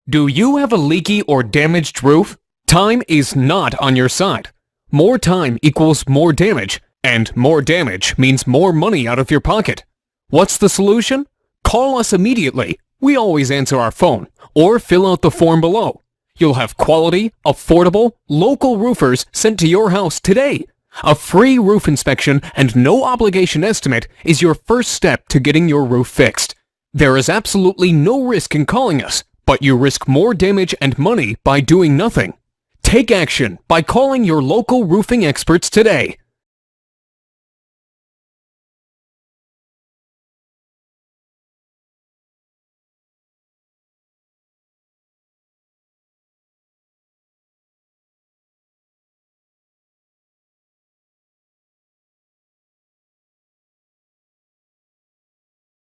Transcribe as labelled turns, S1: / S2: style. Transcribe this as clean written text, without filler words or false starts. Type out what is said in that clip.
S1: Do you have a leaky or damaged roof? Time is not on your side. More time equals more damage, and more damage means more money out of your pocket. What's the solution? Call us immediately. We always answer our phone, or fill out the form below. You'll have quality, affordable, local roofers sent to your house today. A free roof inspection and no obligation estimate is your first step to getting your roof fixed. There is absolutely no risk in calling us, but you risk more damage and money by doing nothing. Take action by calling your local roofing experts today.